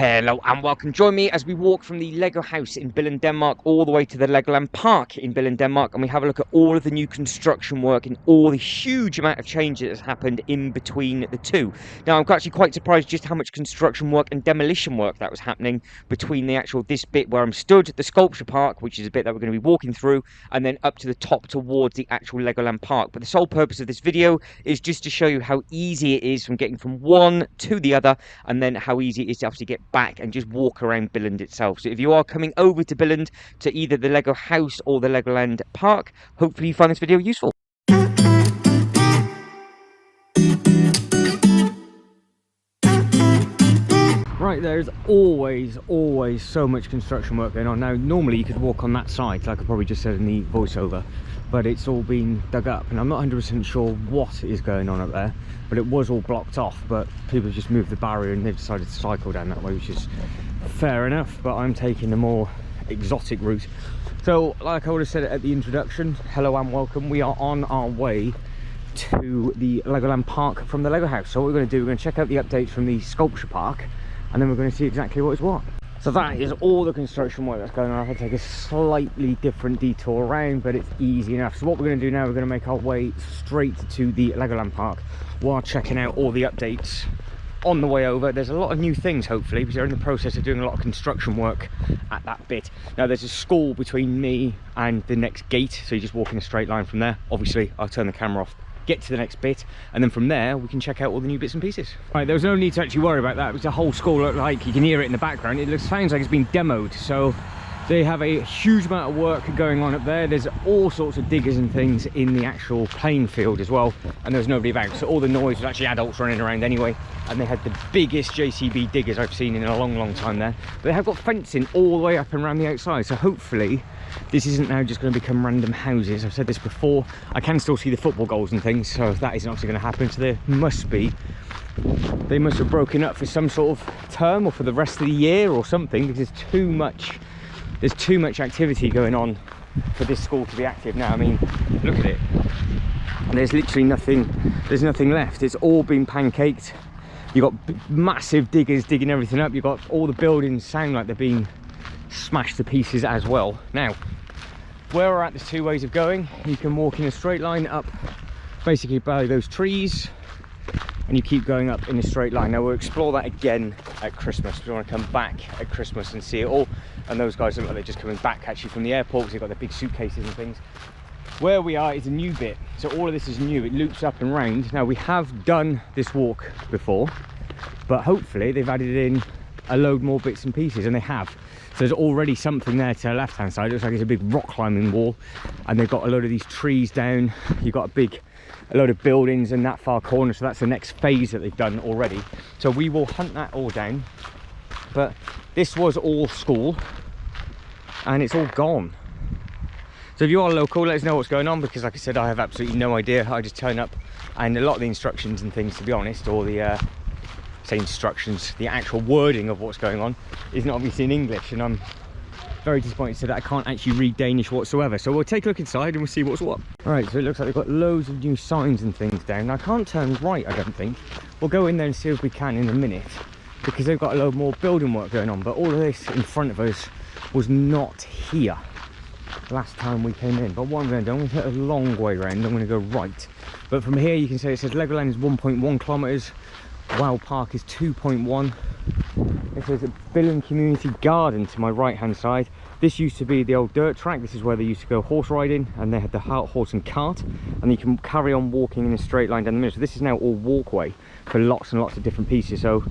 Hello and welcome. Join me as we walk from the Lego house in Billund, Denmark, all the way to the Legoland park in Billund, Denmark, and we have a look at all of the new construction work and all the huge amount of change that has happened in between the two. Now, I'm actually quite surprised just how much construction work and demolition work that was happening between this bit where I'm stood, the sculpture park, which is a bit that we're going to be walking through, and then up to the top towards the actual Legoland park. But the sole purpose of this video is just to show you how easy it is from getting from one to the other, and then how easy it is to actually get back and just walk around Billund itself. So if you are coming over to Billund to either the Lego house or the Legoland park, hopefully you find this video useful. Right, there's always so much construction work going on. Now, normally you could walk on that side, like I probably just said in the voiceover, but it's all been dug up, and I'm not 100% sure what is going on up there, but it was all blocked off, but people just moved the barrier and they've decided to cycle down that way, which is fair enough, but I'm taking the more exotic route. So, like I would have said at the introduction, hello and welcome. We are on our way to the Legoland park from the Lego house. So what we're going to do, we're going to check out the updates from the sculpture park, and then we're going to see exactly what is what. So that is all the construction work that's going on. I had to take a slightly different detour around, but it's easy enough. So what we're going to do now, we're going to make our way straight to the Legoland park while checking out all the updates on the way over. There's a lot of new things, hopefully, because they're in the process of doing a lot of construction work at that bit. Now, there's a school between me and the next gate, so you just walk in a straight line from there. Obviously, I'll turn the camera off, get to the next bit, and then from there we can check out all the new bits and pieces. Right, there was no need to actually worry about that because the whole school looked like, you can hear it in the background, sounds like it's been demoed. So they have a huge amount of work going on up there. There's all sorts of diggers and things in the actual playing field as well, and there was nobody about, so all the noise was actually adults running around anyway. And they had the biggest JCB diggers I've seen in a long time there, but they have got fencing all the way up and around the outside, so hopefully this isn't now just going to become random houses. I've said this before, I can still see the football goals and things, so that isn't obviously going to happen. So they must have broken up for some sort of term or for the rest of the year or something, because there's too much activity going on for this school to be active now. I mean, look at it, there's literally nothing left. It's all been pancaked. You've got massive diggers digging everything up. You've got all the buildings sound like they're being smashed to pieces as well. Now, where we're at, there's two ways of going. You can walk in a straight line up basically by those trees, and you keep going up in a straight line. Now, we'll explore that again at Christmas. We want to come back at Christmas and see it all. And those guys look like they're just coming back actually from the airport because they've got their big suitcases and things. Where we are is a new bit, so all of this is new. It loops up and round. Now, we have done this walk before, but hopefully they've added in a load more bits and pieces, and they have. So there's already something there to the left hand side. It looks like it's a big rock climbing wall, and they've got a load of these trees down. You've got a load of buildings in that far corner, so that's the next phase that they've done already. So we will hunt that all down, but this was all school and it's all gone. So if you are local, let us know what's going on, because like I said, I have absolutely no idea. I just turn up, and a lot of the instructions and things, to be honest, or the instructions, the actual wording of what's going on isn't obviously in English, and I'm very disappointed so that I can't actually read Danish whatsoever. So we'll take a look inside and we'll see what's what. All right, so it looks like they've got loads of new signs and things down. Now, I can't turn right, I don't think. We'll go in there and see if we can in a minute, because they've got a load more building work going on. But all of this in front of us was not here last time we came in. But what I'm going to do, I'm going to take a long way around. I'm going to go right, but from here you can see it says Legoland is 1.1 kilometers, Wow Park is 2.1. It says a Billund Community Garden to my right hand side. This used to be the old dirt track. This is where they used to go horse riding, and they had the horse and cart, and you can carry on walking in a straight line down the middle. So this is now all walkway for lots and lots of different pieces. So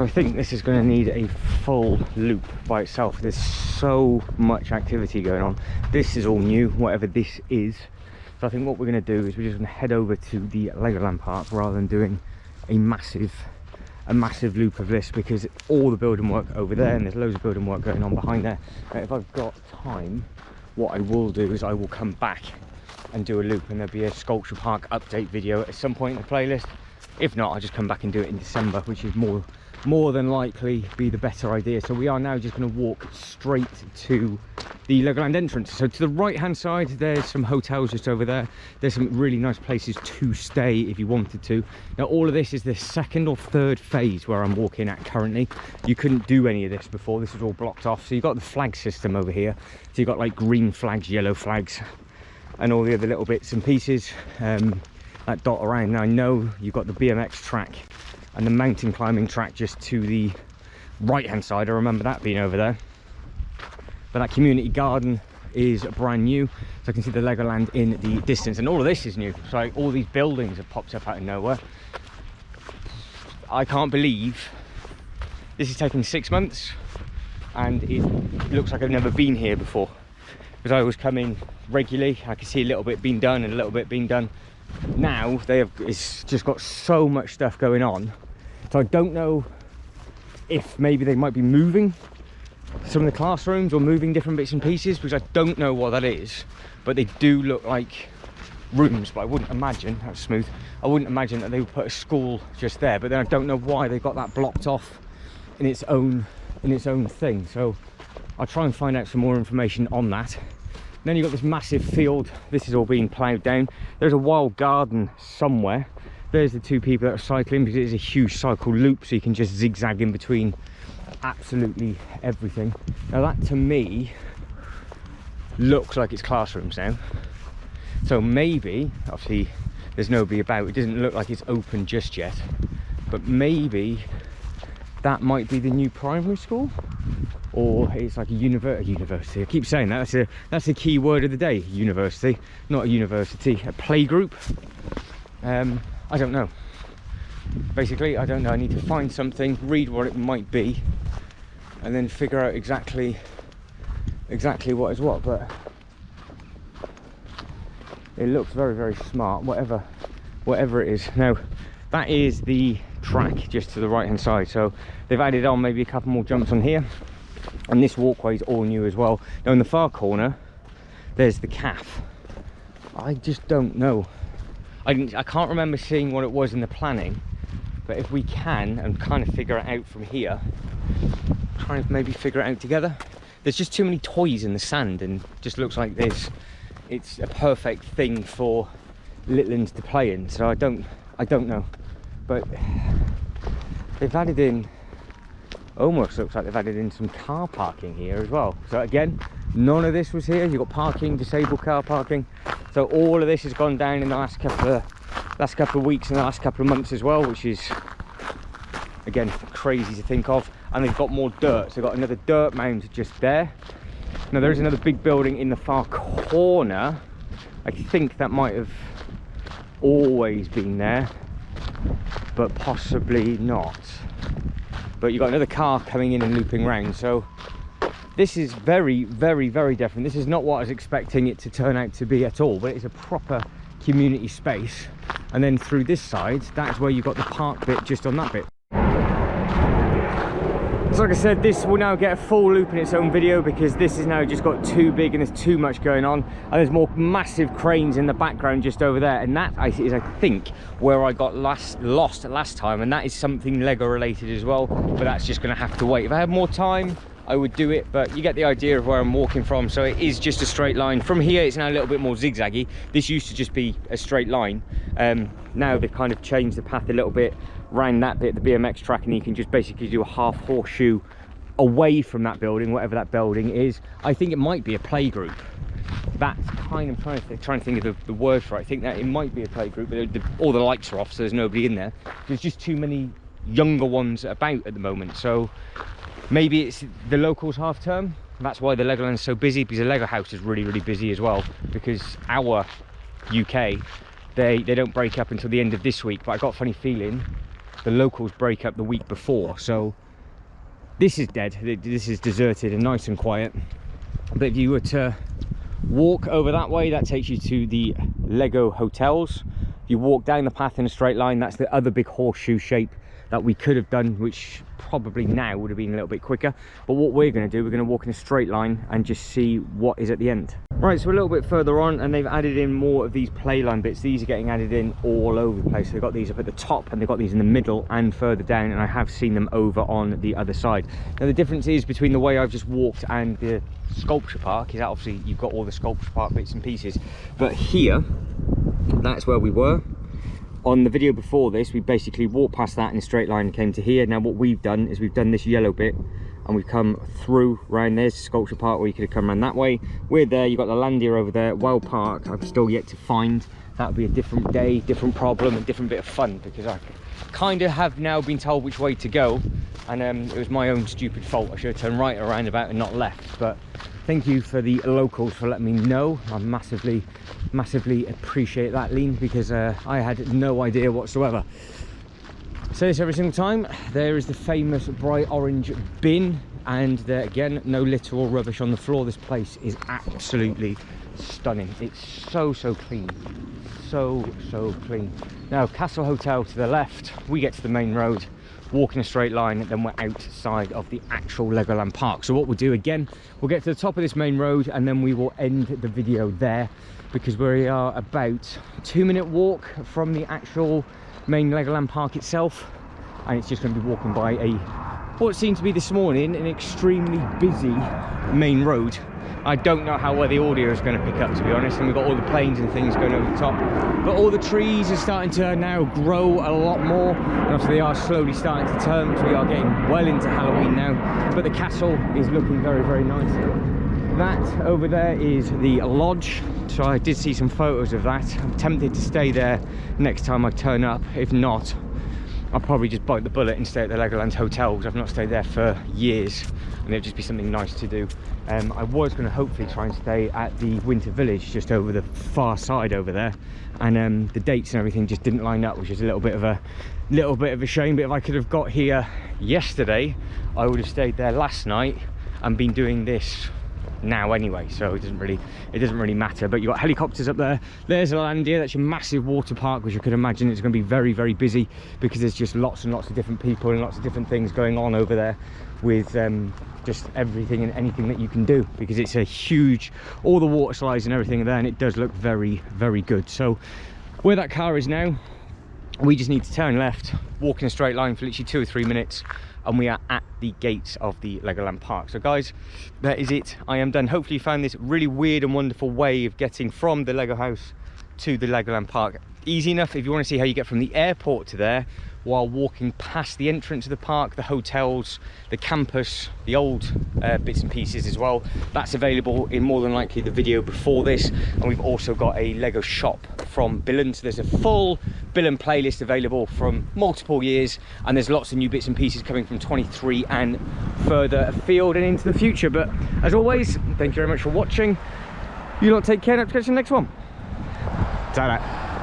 I think this is going to need a full loop by itself. There's so much activity going on. This is all new, whatever this is. So I think what we're going to do is we're just going to head over to the Legoland park rather than doing a massive loop of this, because all the building work over there, and there's loads of building work going on behind there. Now, if I've got time, what I will do is I will come back and do a loop, and there'll be a sculpture park update video at some point in the playlist. If not, I'll just come back and do it in December, which is more more than likely be the better idea. So we are now just going to walk straight to the Legoland entrance. So to the right hand side there's some hotels just over there. There's some really nice places to stay if you wanted to. Now all of this is the second or third phase where I'm walking at currently. You couldn't do any of this before, this was all blocked off. So you've got the flag system over here, so you've got like green flags, yellow flags, and all the other little bits and pieces that dot around. Now I know you've got the BMX track and the mountain climbing track just to the right hand side. I remember that being over there. But that community garden is brand new, so I can see the Legoland in the distance, and all of this is new. So like, all these buildings have popped up out of nowhere. I can't believe this is taking 6 months and it looks like I've never been here before, because I was coming regularly. I could see a little bit being done and a little bit being done. Now it's just got so much stuff going on, so I don't know if maybe they might be moving some of the classrooms or moving different bits and pieces, because I don't know what that is, but they do look like rooms. But I wouldn't imagine, that's smooth, I wouldn't imagine that they would put a school just there. But then I don't know why they got that blocked off in its own thing, so I'll try and find out some more information on that. Then you've got this massive field. This is all being ploughed down. There's a wild garden somewhere. There's the two people that are cycling, because it is a huge cycle loop, so you can just zigzag in between absolutely everything. Now that to me looks like it's classrooms now, so maybe, obviously there's nobody about, it doesn't look like it's open just yet, but maybe that might be the new primary school, or it's like a university. I keep saying that, that's the key word of the day, university, not a university. A playgroup, I don't know. Basically, I don't know. I need to find something, read what it might be, and then figure out exactly what is what. But it looks very, very smart, whatever it is. Now that is the track just to the right hand side, so they've added on maybe a couple more jumps on here, and this walkway is all new as well. Now in the far corner there's the calf. I just don't know, I can't remember seeing what it was in the planning, but if we can and kind of figure it out from here, try and maybe figure it out together. There's just too many toys in the sand, and just looks like it's a perfect thing for little ones to play in. So I don't know, but they've added in, almost looks like they've added in some car parking here as well. So again, none of this was here. You've got parking, disabled car parking. So all of this has gone down in the last couple of weeks and the last couple of months as well, which is again crazy to think of. And they've got more dirt, so they've got another dirt mound just there. Now there is another big building in the far corner. I think that might have always been there, but possibly not. But you've got another car coming in and looping round, so this is very, very, very different. This is not what I was expecting it to turn out to be at all, but it's a proper community space. And then through this side, that's where you've got the park bit just on that bit. So like I said, this will now get a full loop in its own video, because this is now just got too big and there's too much going on, and there's more massive cranes in the background just over there, and that is, I think, where I got lost last time, and that is something Lego related as well, but that's just going to have to wait. If I had more time I would do it, but you get the idea of where I'm walking from. So it is just a straight line. From here it's now a little bit more zigzaggy. This used to just be a straight line. Now they've kind of changed the path a little bit around that bit, the BMX track, and you can just basically do a half horseshoe away from that building, whatever that building is. I think it might be a playgroup. That's kind of trying to think of the word for it. I think that it might be a playgroup, but all the lights are off, so there's nobody in there. There's just too many younger ones about at the moment, so maybe it's the locals half term. That's why the Legoland is so busy, because the Lego house is really, really busy as well, because our UK, they don't break up until the end of this week, but I got a funny feeling the locals break up the week before, so this is dead. This is deserted and nice and quiet. But if you were to walk over that way, that takes you to the Lego hotels. If you walk down the path in a straight line, that's the other big horseshoe shape that we could have done, which probably now would have been a little bit quicker. But what we're going to do, we're going to walk in a straight line and just see what is at the end. Right, so we're a little bit further on, and they've added in more of these playline bits. These are getting added in all over the place. So they've got these up at the top, and they've got these in the middle and further down, and I have seen them over on the other side. Now the difference is between the way I've just walked and the sculpture park is that obviously you've got all the sculpture park bits and pieces, but here, that's where we were. On the video before this, we basically walked past that in a straight line and came to here. Now what we've done is we've done this yellow bit, and we've come through round. There's sculpture park where you could have come around that way. We're there, you've got the Landia over there. Well Park, I've still yet to find. That'll be a different day, different problem, and different bit of fun, because I kind of have now been told which way to go, and it was my own stupid fault. I should have turned right around about and not left. But thank you for the locals for letting me know. I massively appreciate that, Lean, because I had no idea whatsoever. Say this every single time. There is the famous bright orange bin, and there again, no litter or rubbish on the floor. This place is absolutely stunning. It's so clean, so clean. Now Castle Hotel to the left, we get to the main road, walk in a straight line, and then we're outside of the actual Legoland park. So what we'll do again, we'll get to the top of this main road, and then we will end the video there, because we are about a 2-minute walk from the actual main Legoland park itself, and it's just going to be walking by what seemed to be this morning an extremely busy main road. I don't know how well the audio is going to pick up, to be honest, and we've got all the planes and things going over the top, but all the trees are starting to now grow a lot more, and obviously they are slowly starting to turn, because we are getting well into Halloween now. But the castle is looking very nice. That over there is the lodge, so I did see some photos of that. I'm tempted to stay there next time I turn up. If not, I'll probably just bite the bullet and stay at the Legoland Hotel, because I've not stayed there for years, and it'll just be something nice to do. I was going to hopefully try and stay at the Winter Village just over the far side over there, and the dates and everything just didn't line up, which is a little bit of a shame. But if I could have got here yesterday, I would have stayed there last night and been doing this now anyway, so it doesn't really matter. But you've got helicopters up there. There's Landia, that's your massive water park, which you could imagine is going to be very busy, because there's just lots and lots of different people and lots of different things going on over there, with just everything and anything that you can do, because it's a huge, all the water slides and everything there, and it does look very good. So where that car is now, we just need to turn left, walk in a straight line for literally 2 or 3 minutes, and we are at the gates of the Legoland park. So guys, that is it. I am done. Hopefully you found this really weird and wonderful way of getting from the Lego house to the Legoland park easy enough. If you want to see how you get from the airport to there while walking past the entrance of the park, the hotels, the campus, the old bits and pieces as well, that's available in more than likely the video before this. And we've also got a Lego shop from Billund, so there's a full Billund playlist available from multiple years, and there's lots of new bits and pieces coming from 23 and further afield and into the future. But as always, thank you very much for watching. You lot take care, and I'll catch you in the next one. Ta-da.